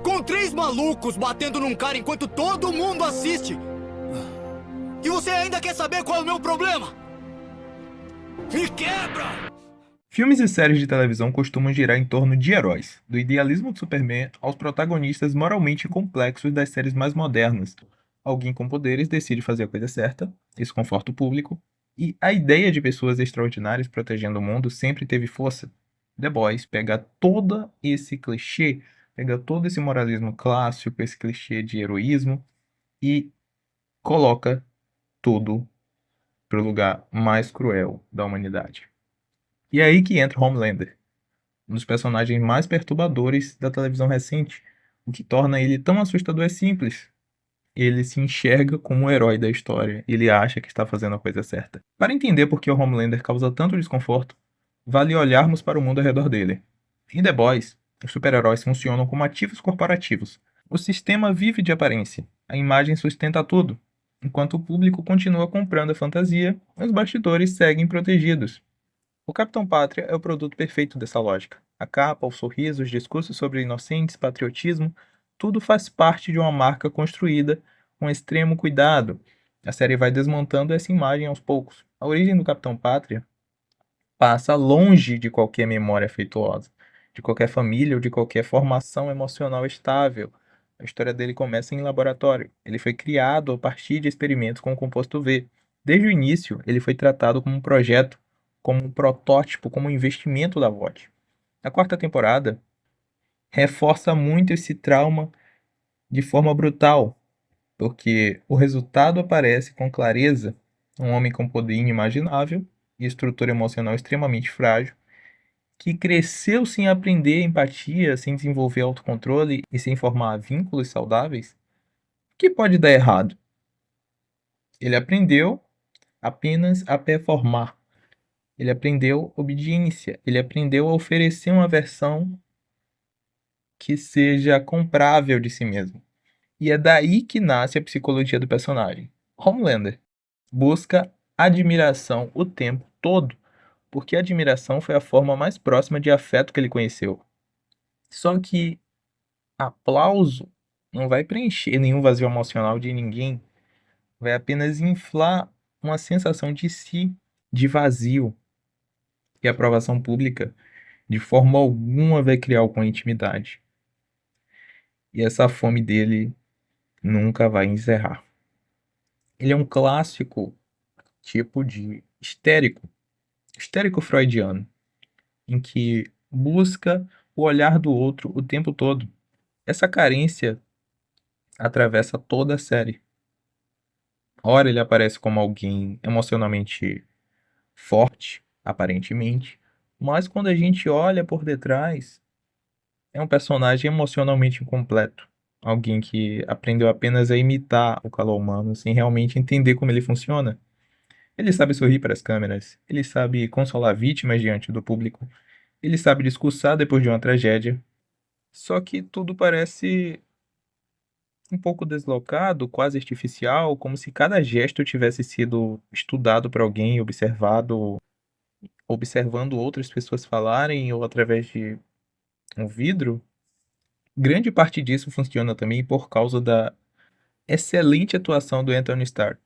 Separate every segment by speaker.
Speaker 1: Com 3 malucos batendo num cara enquanto todo mundo assiste. E você ainda quer saber qual é o meu problema? Me quebra!
Speaker 2: Filmes e séries de televisão costumam girar em torno de heróis, do idealismo de Superman aos protagonistas moralmente complexos das séries mais modernas. Alguém com poderes decide fazer a coisa certa, isso conforta o público, e a ideia de pessoas extraordinárias protegendo o mundo sempre teve força. The Boys pega todo esse clichê, pega todo esse moralismo clássico, esse clichê de heroísmo e coloca tudo para o lugar mais cruel da humanidade. E é aí que entra Homelander, um dos personagens mais perturbadores da televisão recente. O que torna ele tão assustador é simples. Ele se enxerga como o herói da história. Ele acha que está fazendo a coisa certa. Para entender por que o Homelander causa tanto desconforto, vale olharmos para o mundo ao redor dele. Em The Boys, os super-heróis funcionam como ativos corporativos. O sistema vive de aparência. A imagem sustenta tudo. Enquanto o público continua comprando a fantasia, os bastidores seguem protegidos. O Capitão Pátria é o produto perfeito dessa lógica. A capa, o sorriso, os discursos sobre inocentes, patriotismo, tudo faz parte de uma marca construída com extremo cuidado. A série vai desmontando essa imagem aos poucos. A origem do Capitão Pátria passa longe de qualquer memória afetuosa, de qualquer família ou de qualquer formação emocional estável. A história dele começa em laboratório. Ele foi criado a partir de experimentos com o composto V. Desde o início, ele foi tratado como um projeto, como um protótipo, como um investimento da VOD. A quarta temporada reforça muito esse trauma de forma brutal, porque o resultado aparece com clareza: um homem com poder inimaginável e estrutura emocional extremamente frágil, que cresceu sem aprender empatia, sem desenvolver autocontrole e sem formar vínculos saudáveis. O que pode dar errado? Ele aprendeu apenas a performar. Ele aprendeu obediência. Ele aprendeu a oferecer uma versão que seja comprável de si mesmo. E é daí que nasce a psicologia do personagem. Homelander busca admiração o tempo todo, porque a admiração foi a forma mais próxima de afeto que ele conheceu. Só que aplauso não vai preencher nenhum vazio emocional de ninguém, vai apenas inflar uma sensação de si, de vazio. E a aprovação pública, de forma alguma, vai criar alguma intimidade. E essa fome dele nunca vai encerrar. Ele é um clássico tipo de histérico freudiano, em que busca o olhar do outro o tempo todo. Essa carência atravessa toda a série. Ora ele aparece como alguém emocionalmente forte, aparentemente, mas quando a gente olha por detrás, é um personagem emocionalmente incompleto. Alguém que aprendeu apenas a imitar o calor humano, sem realmente entender como ele funciona. Ele sabe sorrir para as câmeras, ele sabe consolar vítimas diante do público, ele sabe discursar depois de uma tragédia. Só que tudo parece um pouco deslocado, quase artificial, como se cada gesto tivesse sido estudado por alguém, observado, observando outras pessoas falarem ou através de um vidro. Grande parte disso funciona também por causa da excelente atuação do Anthony Starr.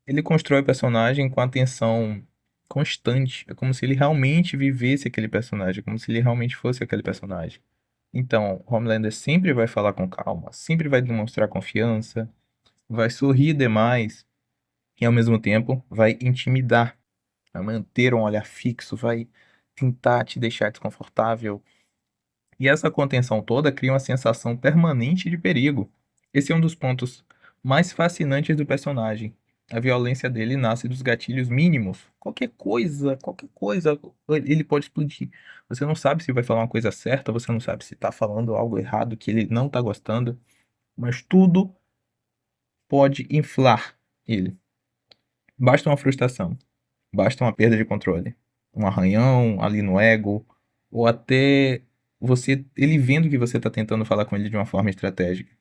Speaker 2: Ele constrói o personagem com atenção constante. É como se ele realmente vivesse aquele personagem, como se ele realmente fosse aquele personagem. Então, Homelander sempre vai falar com calma, sempre vai demonstrar confiança, vai sorrir demais e, ao mesmo tempo, vai intimidar, vai manter um olhar fixo, vai tentar te deixar desconfortável. E essa contenção toda cria uma sensação permanente de perigo. Esse é um dos pontos mais fascinantes do personagem. A violência dele nasce dos gatilhos mínimos. Qualquer coisa, ele pode explodir. Você não sabe se vai falar uma coisa certa, você não sabe se está falando algo errado que ele não está gostando, mas tudo pode inflar ele. Basta uma frustração, basta uma perda de controle, um arranhão ali no ego, ou até ele vendo que você está tentando falar com ele de uma forma estratégica.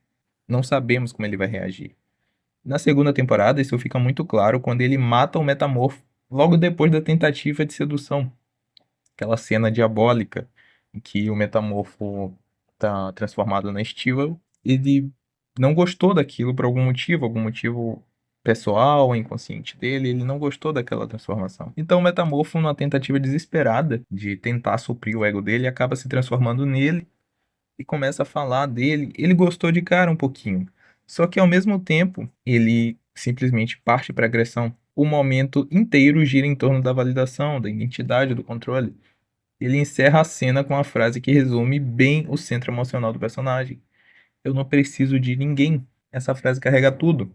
Speaker 2: Não sabemos como ele vai reagir. Na segunda temporada, isso fica muito claro quando ele mata o Metamorfo logo depois da tentativa de sedução. aquela cena diabólica em que o Metamorfo tá transformado na Steel, ele não gostou daquilo por algum motivo pessoal, inconsciente dele, ele não gostou daquela transformação. Então o Metamorfo, numa tentativa desesperada de tentar suprir o ego dele, acaba se transformando nele e começa a falar dele. Ele gostou de cara um pouquinho, só que ao mesmo tempo ele simplesmente parte para agressão. O momento inteiro gira em torno da validação, da identidade, do controle. Ele encerra a cena com a frase que resume bem o centro emocional do personagem: eu não preciso de ninguém. Essa frase carrega tudo.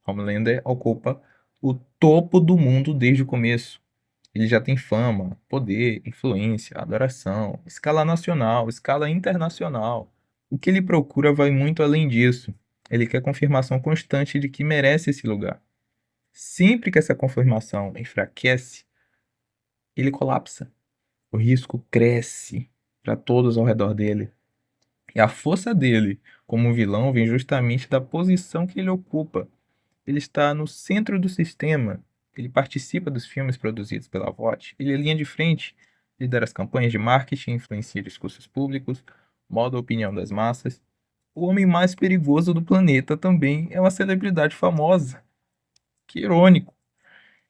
Speaker 2: Homelander ocupa o topo do mundo desde o começo. Ele já tem fama, poder, influência, adoração, escala nacional, escala internacional. O que ele procura vai muito além disso. Ele quer confirmação constante de que merece esse lugar. Sempre que essa confirmação enfraquece, ele colapsa. O risco cresce para todos ao redor dele. E a força dele como vilão vem justamente da posição que ele ocupa. Ele está no centro do sistema. Ele participa dos filmes produzidos pela VOT. Ele é linha de frente, lidera as campanhas de marketing, influencia discursos públicos, molda a opinião das massas. O homem mais perigoso do planeta também é uma celebridade famosa. Que irônico.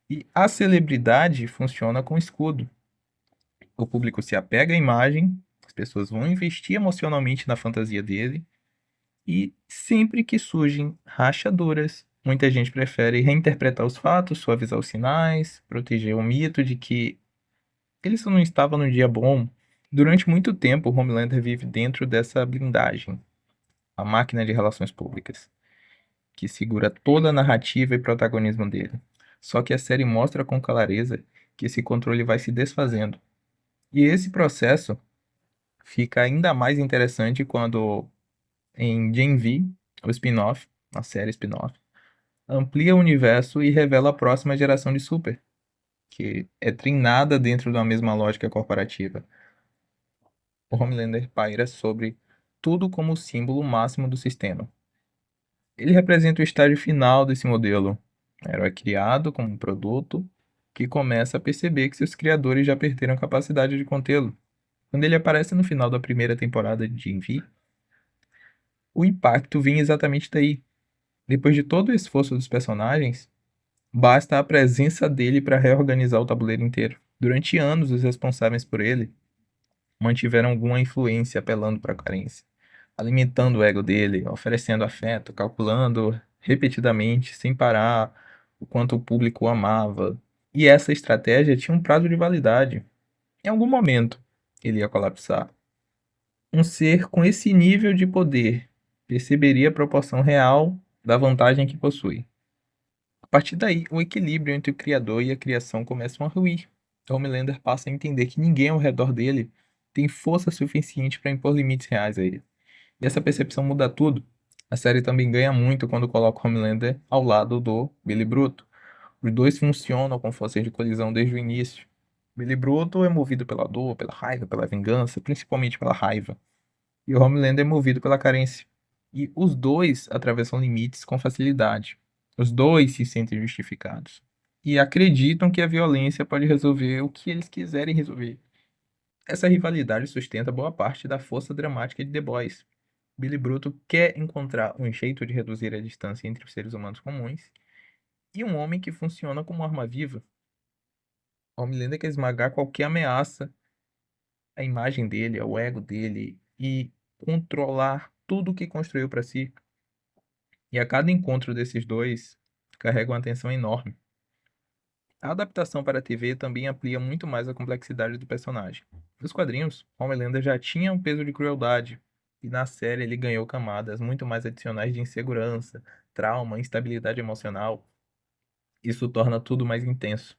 Speaker 2: E a celebridade funciona com escudo. O público se apega à imagem, as pessoas vão investir emocionalmente na fantasia dele, e sempre que surgem rachaduras, muita gente prefere reinterpretar os fatos, suavizar os sinais, proteger o mito de que ele só não estava no dia bom. Durante muito tempo, o Homelander vive dentro dessa blindagem, a máquina de relações públicas, que segura toda a narrativa e protagonismo dele. Só que a série mostra com clareza que esse controle vai se desfazendo. E esse processo fica ainda mais interessante quando, em Gen V, o spin-off, a série spin-off, amplia o universo e revela a próxima geração de Super, que é treinada dentro da mesma lógica corporativa. O Homelander paira sobre tudo como o símbolo máximo do sistema. Ele representa o estágio final desse modelo. O herói criado como um produto que começa a perceber que seus criadores já perderam a capacidade de contê-lo. Quando ele aparece no final da primeira temporada de Gen V, o impacto vem exatamente daí. Depois de todo o esforço dos personagens, basta a presença dele para reorganizar o tabuleiro inteiro. Durante anos, os responsáveis por ele mantiveram alguma influência apelando para a carência, alimentando o ego dele, oferecendo afeto, calculando repetidamente, sem parar, o quanto o público o amava. E essa estratégia tinha um prazo de validade. Em algum momento, ele ia colapsar. Um ser com esse nível de poder perceberia a proporção real da vantagem que possui. A partir daí, o equilíbrio entre o criador e a criação começam a ruir. Homelander passa a entender que ninguém ao redor dele tem força suficiente para impor limites reais a ele. E essa percepção muda tudo. A série também ganha muito quando coloca Homelander ao lado do Billy Bruto. Os dois funcionam com forças de colisão desde o início. Billy Bruto é movido pela dor, pela raiva, pela vingança, principalmente pela raiva. E o Homelander é movido pela carência. E os dois atravessam limites com facilidade. Os dois se sentem justificados. E acreditam que a violência pode resolver o que eles quiserem resolver. Essa rivalidade sustenta boa parte da força dramática de The Boys. Billy Bruto quer encontrar um jeito de reduzir a distância entre os seres humanos comuns e um homem que funciona como arma viva. Homelander quer esmagar qualquer ameaça à imagem dele, ao ego dele e controlar tudo o que construiu para si. E a cada encontro desses dois carrega uma tensão enorme. A adaptação para a TV também amplia muito mais a complexidade do personagem. Nos quadrinhos, Homelander já tinha um peso de crueldade, e na série ele ganhou camadas muito mais adicionais de insegurança, trauma, instabilidade emocional. Isso torna tudo mais intenso.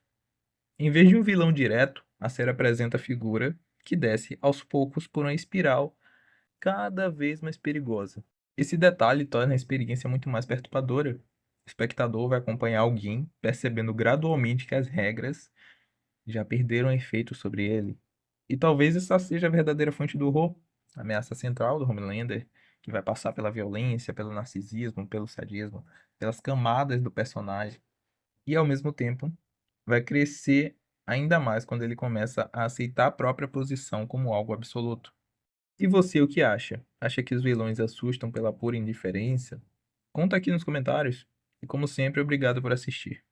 Speaker 2: Em vez de um vilão direto, a série apresenta a figura que desce aos poucos por uma espiral cada vez mais perigosa. Esse detalhe torna a experiência muito mais perturbadora. O espectador vai acompanhar alguém percebendo gradualmente que as regras já perderam efeito sobre ele. E talvez essa seja a verdadeira fonte do horror, a ameaça central do Homelander, que vai passar pela violência, pelo narcisismo, pelo sadismo, pelas camadas do personagem. E ao mesmo tempo vai crescer ainda mais quando ele começa a aceitar a própria posição como algo absoluto. E você, o que acha? Acha que os vilões assustam pela pura indiferença? Conta aqui nos comentários. E como sempre, obrigado por assistir.